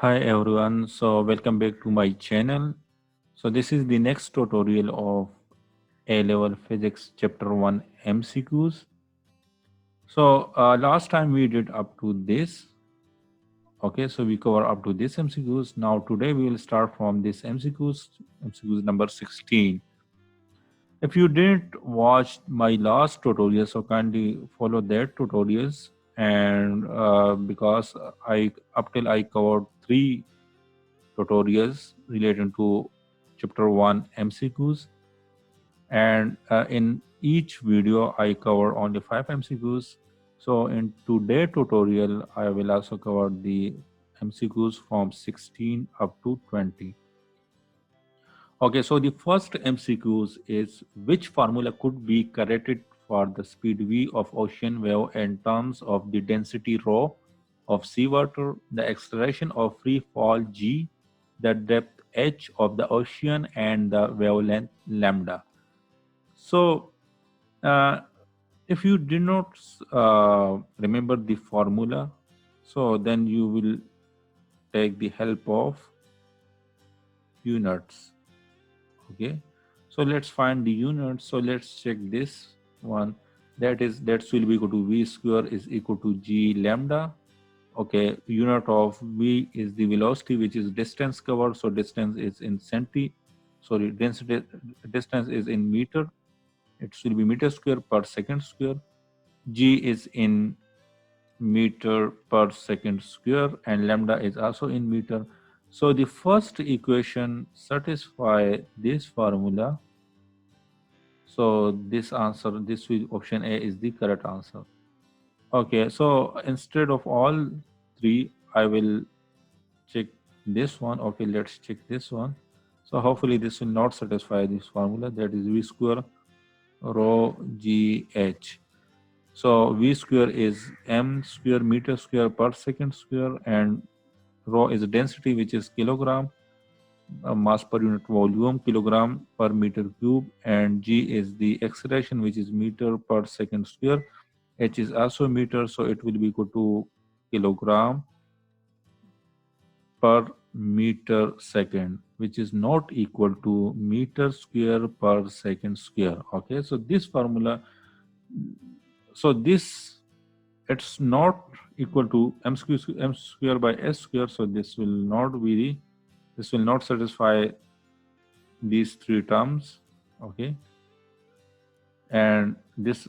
Hi everyone, so welcome back to my channel. So this is the next tutorial of A-level physics chapter 1 MCQs. So last time we did up to this. Okay, so we cover up to this MCQs. Now today we will start from this MCQs number 16. If you didn't watch my last tutorial, so kindly follow that tutorials. And because I up till I covered three tutorials relating to chapter 1 MCQs, and in each video I cover only 5 MCQs. So in today's tutorial I will also cover the MCQs from 16 up to 20. Okay, so the first MCQs is which formula could be corrected for the speed v of ocean wave in terms of the density rho of seawater, the acceleration of free fall g, the depth h of the ocean, and the wavelength lambda. So, uh, if you did not remember the formula, so then you will take the help of units. Okay, so let's find the unit. So let's check this one. That will be equal to v square is equal to g lambda. Okay, unit of v is the velocity, which is distance covered. So distance is in density distance is in meter. It will be meter square per second square. G is in meter per second square, and lambda is also in meter. So the first equation satisfy this formula. So this will option A is the correct answer. Okay, so instead of all three, I will check this one. Okay, let's check this one. So hopefully this will not satisfy this formula, that is v square rho g h. So v square is m square meter square per second square, and rho is density, which is kilogram, mass per unit volume, kilogram per meter cube, and g is the acceleration, which is meter per second square. H is also meter, so it will be equal to kilogram per meter second, which is not equal to meter square per second square. Okay, so this formula, so this it's not equal to m square by s square, so this will not be this will not satisfy these three terms. Okay, and this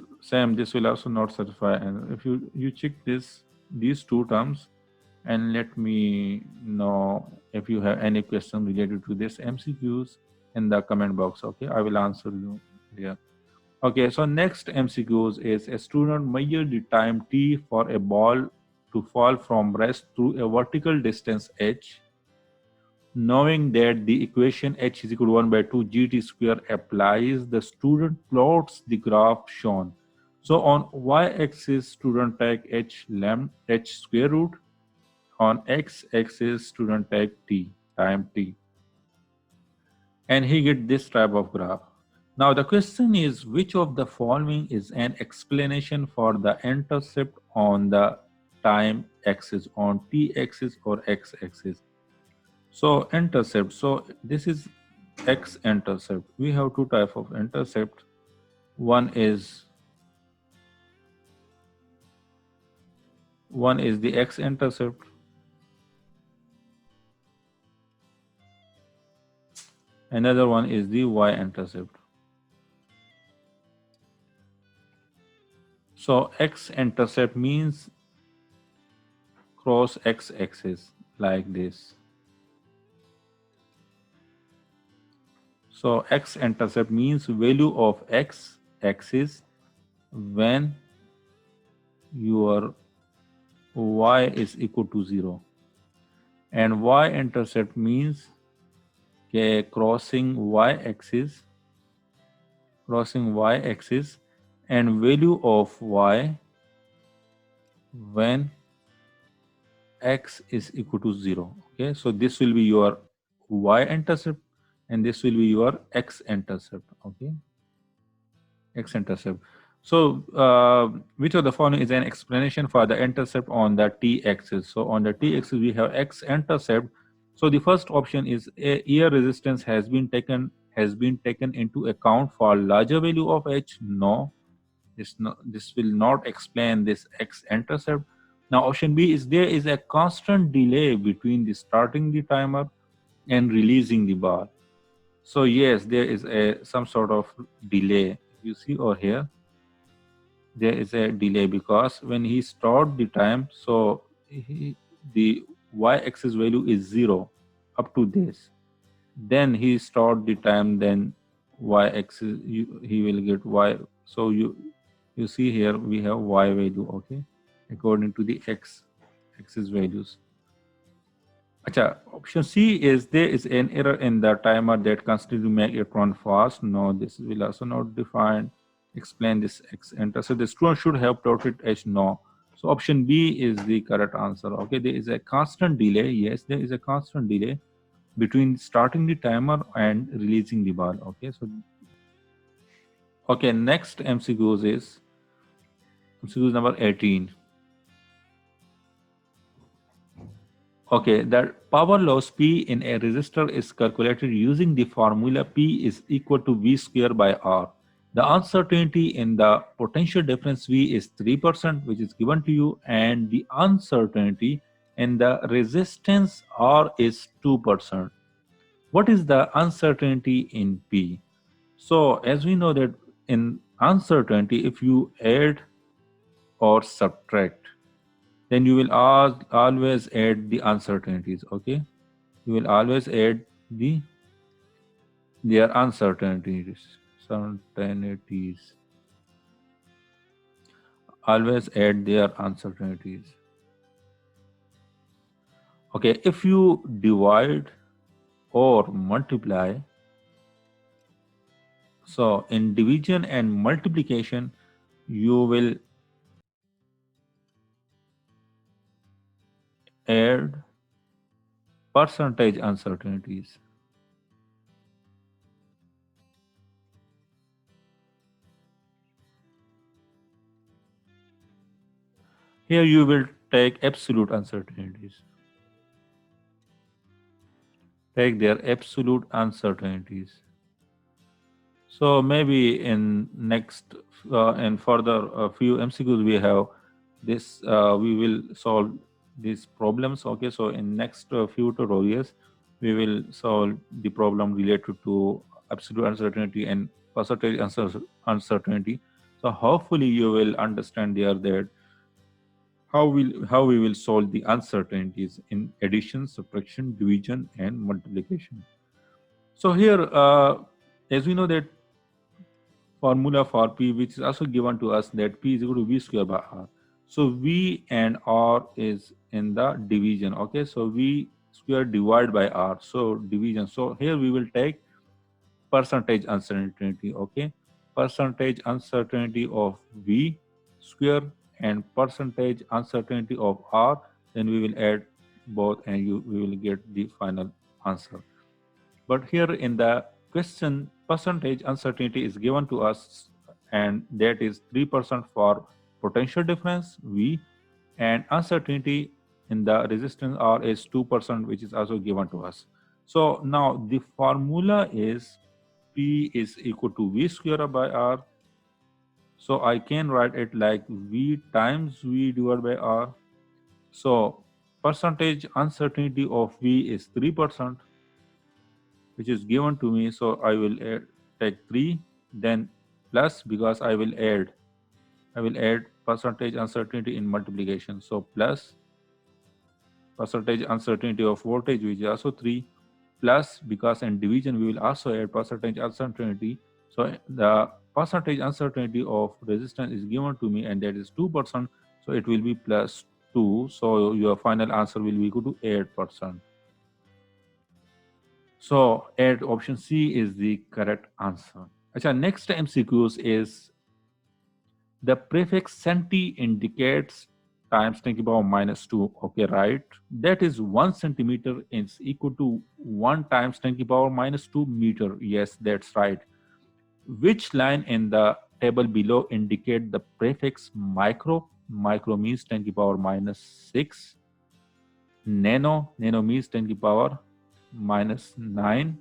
will also not satisfy. And if you check these two terms, and let me know if you have any question related to this MCQs in the comment box. Okay, I will answer you here. Okay, so next MCQs is a student measure the time t for a ball to fall from rest through a vertical distance h. Knowing that the equation h is equal to 1 by 2 gt square applies, the student plots the graph shown. So on y-axis, student take h square root. On x-axis, student take t, time t. And he get this type of graph. Now the question is, which of the following is an explanation for the intercept on the time axis, on t-axis or x-axis? So intercept, so this is x-intercept. We have two types of intercept. One is the x-intercept. Another one is the y-intercept. So x-intercept means cross x-axis like this. So x-intercept means value of x-axis when your y is equal to 0. And y-intercept means crossing y-axis and value of y when x is equal to 0. Okay, so this will be your y-intercept and this will be your x-intercept. Okay, x-intercept. So, which of the following is an explanation for the intercept on the t-axis? So, on the t-axis, we have x-intercept. So, the first option is air resistance has been taken into account for larger value of h. No, this will not explain this x-intercept. Now, option B is there is a constant delay between the starting the timer and releasing the bar. So, yes, there is a some sort of delay. You see over here there is a delay because when he stored the time, so the y-axis value is 0 up to this. Then he stored the time, then y-axis he will get y. So you see here we have y value, okay, according to the x-axis values. Acha, option C is there is an error in the timer that constantly make it run fast. No, this will also not define, explain this X enter. So the student should have plotted H. No. So option B is the correct answer. Okay, there is a constant delay. Yes, there is a constant delay between starting the timer and releasing the bar. Okay, so okay, next MCQs is MCQs number 18. Okay, the power loss P in a resistor is calculated using the formula P is equal to V square by R. The uncertainty in the potential difference V is 3%, which is given to you, and the uncertainty in the resistance R is 2%. What is the uncertainty in P? So, as we know that in uncertainty, if you add or subtract, then you will always add the uncertainties. Okay, you will always add the their uncertainties, always add their uncertainties. Okay, if you divide or multiply, so in division and multiplication you will add percentage uncertainties. Here you will take absolute uncertainties. Take their absolute uncertainties. So maybe in next and further few MCQs we have this. We will solve these problems. Okay, so in next few tutorials we will solve the problem related to absolute uncertainty and percentage uncertainty. So hopefully you will understand there that how we will solve the uncertainties in addition, subtraction, division, and multiplication. So here, as we know that formula for P, which is also given to us that P is equal to V square by R. So V and R is in the division. Okay, so V square divided by R. So division. So here we will take percentage uncertainty. Okay, percentage uncertainty of V square and percentage uncertainty of R. Then we will add both, and we will get the final answer. But here in the question, percentage uncertainty is given to us, and that is 3% for potential difference V, and uncertainty in the resistance R is 2%, which is also given to us. So now the formula is P is equal to V square by R. So I can write it like V times V divided by R. So percentage uncertainty of V is 3%, which is given to me. So I will take 3, then plus, because I will add percentage uncertainty in multiplication. So plus percentage uncertainty of voltage, which is also 3, plus, because in division we will also add percentage uncertainty. So the percentage uncertainty of resistance is given to me, and that is 2%. So it will be plus 2. So your final answer will be equal to 8%. So add option C is the correct answer. Achha, next MCQs is the prefix centi indicates times 10 to the power minus 2. Okay, right? That is 1 centimeter is equal to 1 times 10 to the power minus 2 meter. Yes, that's right. Which line in the table below indicate the prefix micro. Micro means 10 to the power minus 6. Nano, nano means 10 to the power minus 9.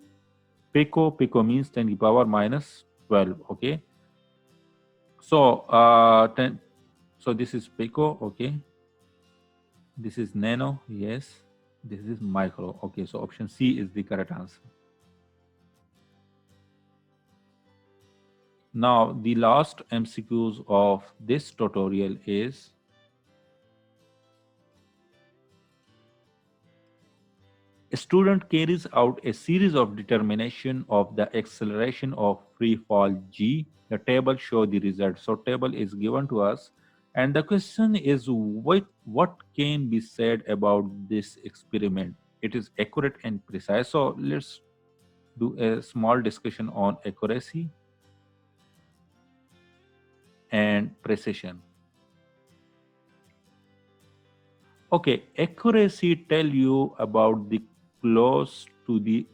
Pico, pico means 10 to the power minus 12. Okay. So 10. So this is pico. Okay. This is nano. Yes. This is micro. Okay. So option C is the correct answer. Now the last MCQs of this tutorial is: a student carries out a series of determination of the acceleration of free fall g. The table show the result. So table is given to us, and the question is what can be said about this experiment? It is accurate and precise. So let's do a small discussion on accuracy and precision. Okay, accuracy tell you about the close to the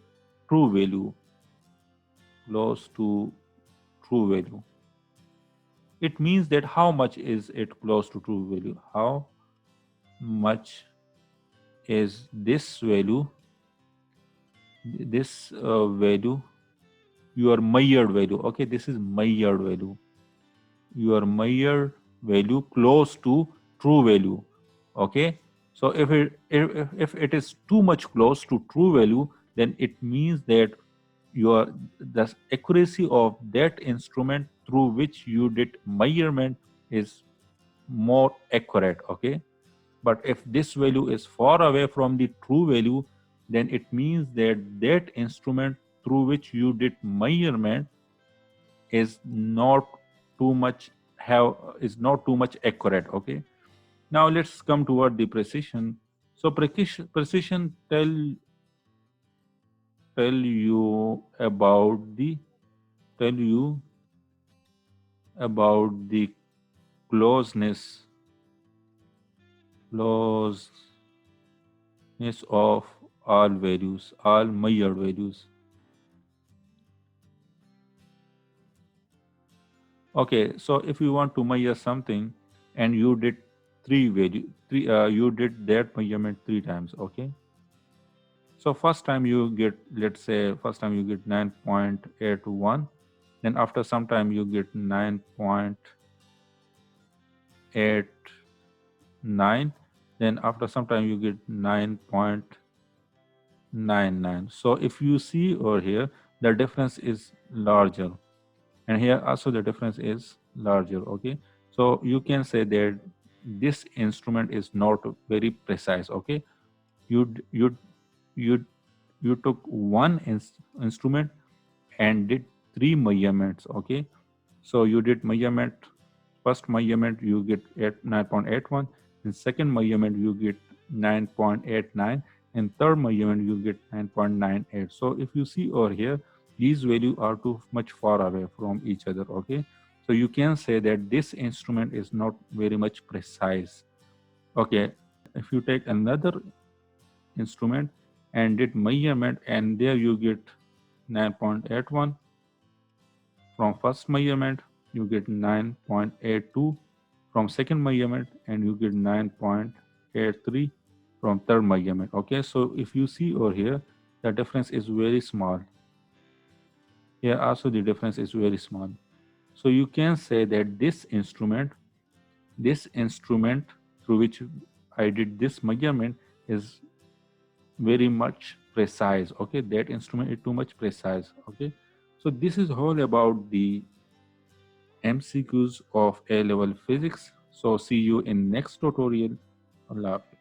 true value, close to true value. It means that how much is it close to true value? How much is this value, value, your measured value? Okay, this is measured value. Your measured value close to true value. Okay, so if it is too much close to true value, then it means that the accuracy of that instrument through which you did measurement is more accurate. Okay, but if this value is far away from the true value, then it means that that instrument through which you did measurement is not too much accurate. Okay, now let's come toward the precision. So precision tell you about the tell you about the closeness of all values, all measured values. Okay, so if you want to measure something and you did you did that measurement 3 times. Okay, so first time you get, let's say first time you get 9.81, then after some time you get 9.89, then after some time you get 9.99. So if you see over here, the difference is larger, and here also the difference is larger. Okay, so you can say that this instrument is not very precise. Okay, you d- you you you took one instrument and did 3 measurements. Okay, so you did measurement, first measurement you get 9.81, in second measurement you get 9.89, and third measurement you get 9.98. So if you see over here, these values are too much far away from each other. Okay, so you can say that this instrument is not very much precise. Okay, if you take another instrument and did measurement, and there you get 9.81, from first measurement you get 9.82, from second measurement, and you get 9.83 from third measurement. Okay, so if you see over here, the difference is very small. Here also the difference is very small. So you can say that this instrument through which I did this measurement is very much precise. Okay, that instrument is too much precise. Okay, so this is all about the MCQs of A-level physics. So see you in next tutorial. Allah Hafiz.